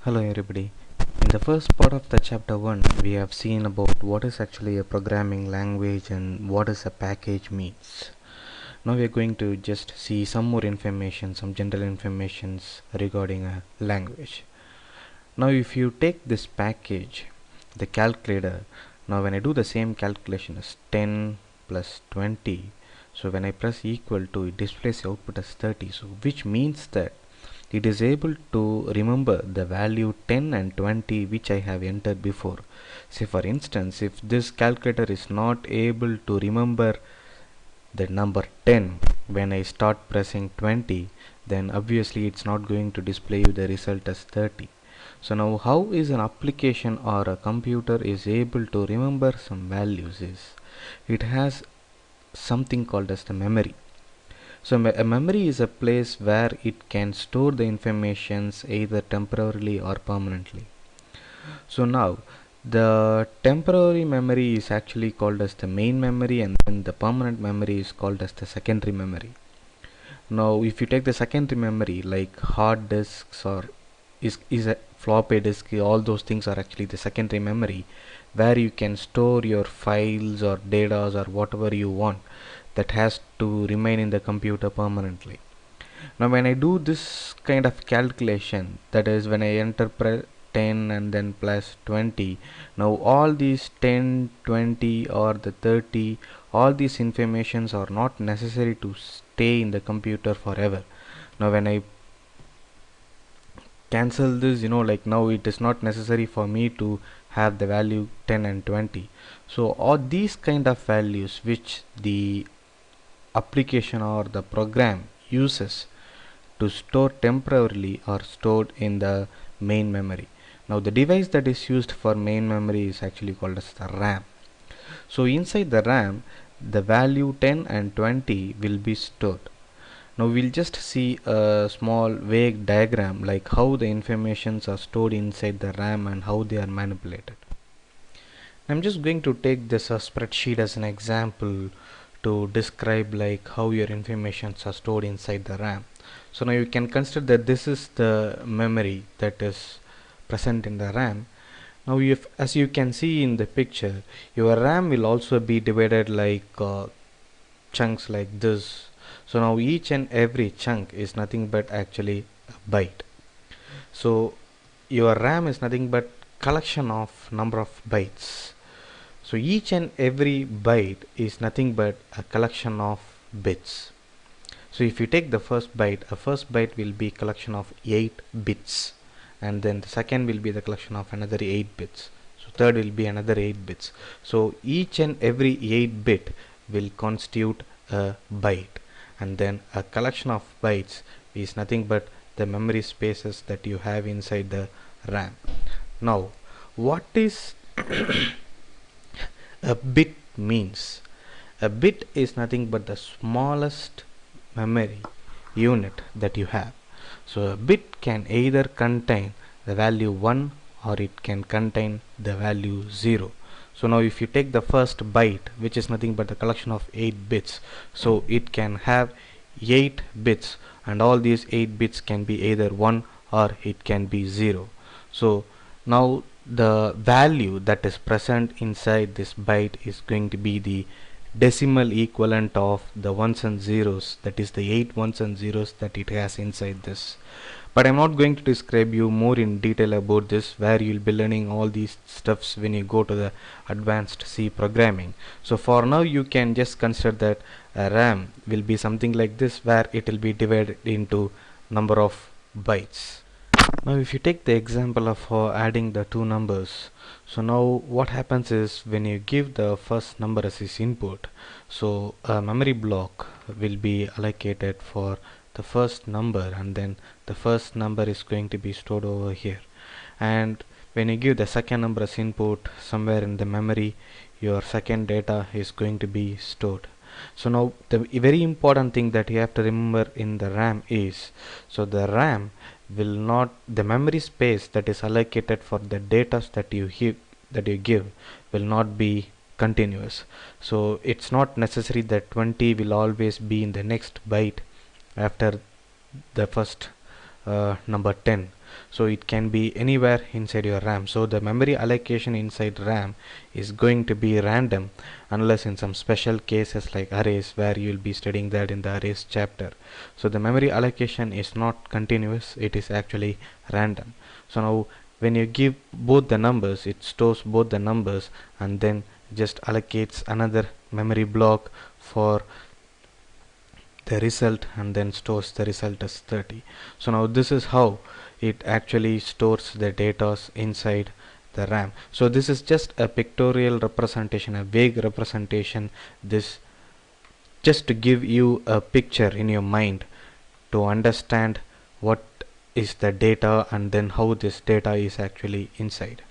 Hello everybody. In the first part of the chapter 1, we have seen about what is actually a programming language and what is a package means. Now we are going to just see some more information, some general informations regarding a language. Now if you take this package, the calculator, now when I do the same calculation as 10 plus 20, so when I press equal to, it displays the output as 30, so which means that it is able to remember the value 10 and 20 which I have entered before. Say for instance, if this calculator is not able to remember the number 10 when I start pressing 20, then obviously it's not going to display you the result as 30. So now how is an application or a computer is able to remember some values is it has something called as the memory. So a memory is a place where it can store the informations either temporarily or permanently. So now the temporary memory is actually called as the main memory, and then the permanent memory is called as the secondary memory. Now if you take the secondary memory like hard disks or is a floppy disk, all those things are actually the secondary memory where you can store your files or data or whatever you want that has to remain in the computer permanently. Now when I do this kind of calculation, that is when I enter 10 and then plus 20, now all these 10, 20 or the 30, all these informations are not necessary to stay in the computer forever. Now when I cancel this, like now it is not necessary for me to have the value 10 and 20. So all these kind of values which the application or the program uses to store temporarily are stored in the main memory. Now the device that is used for main memory is actually called as the RAM. So inside the RAM, the value 10 and 20 will be stored. Now we'll just see a small vague diagram like how the informations are stored inside the RAM and how they are manipulated. I'm just going to take this spreadsheet as an example to describe like how your informations are stored inside the RAM. So now you can consider that this is the memory that is present in the RAM. Now as you can see in the picture, your RAM will also be divided like chunks like this. So now each and every chunk is nothing but actually a byte. So your RAM is nothing but collection of number of bytes. So each and every byte is nothing but a collection of bits. So if you take the first byte, a first byte will be collection of 8 bits, and then the second will be the collection of another 8 bits. So third will be another 8 bits. So each and every 8 bit will constitute a byte, and then a collection of bytes is nothing but the memory spaces that you have inside the RAM. Now what is a bit means? A bit is nothing but the smallest memory unit that you have. So a bit can either contain the value 1 or it can contain the value 0. So now if you take the first byte, which is nothing but the collection of 8 bits, so it can have 8 bits, and all these 8 bits can be either 1 or it can be 0. So now the value that is present inside this byte is going to be the decimal equivalent of the ones and zeros, that is the 8 ones and zeros that it has inside this. But I'm not going to describe you more in detail about this, where you'll be learning all these stuffs when you go to the advanced C programming. So for now you can just consider that a RAM will be something like this, where it will be divided into number of bytes. Now if you take the example of adding the two numbers, so now what happens is when you give the first number as its input, so a memory block will be allocated for the first number, and then the first number is going to be stored over here. And when you give the second number as input, somewhere in the memory your second data is going to be stored. So now the very important thing that you have to remember in the RAM is, so the RAM will not, the memory space that is allocated for the data that you give will not be continuous. So it's not necessary that 20 will always be in the next byte after the first number 10. so it can be anywhere inside your RAM. So the memory allocation inside RAM is going to be random, unless in some special cases like arrays, where you will be studying that in the arrays chapter. So the memory allocation is not continuous, it is actually random. So now when you give both the numbers, it stores both the numbers and then just allocates another memory block for the result and then stores the result as 30. So now this is how it actually stores the data inside the RAM. So this is just a pictorial representation, a vague representation, this just to give you a picture in your mind to understand what is the data and then how this data is actually inside.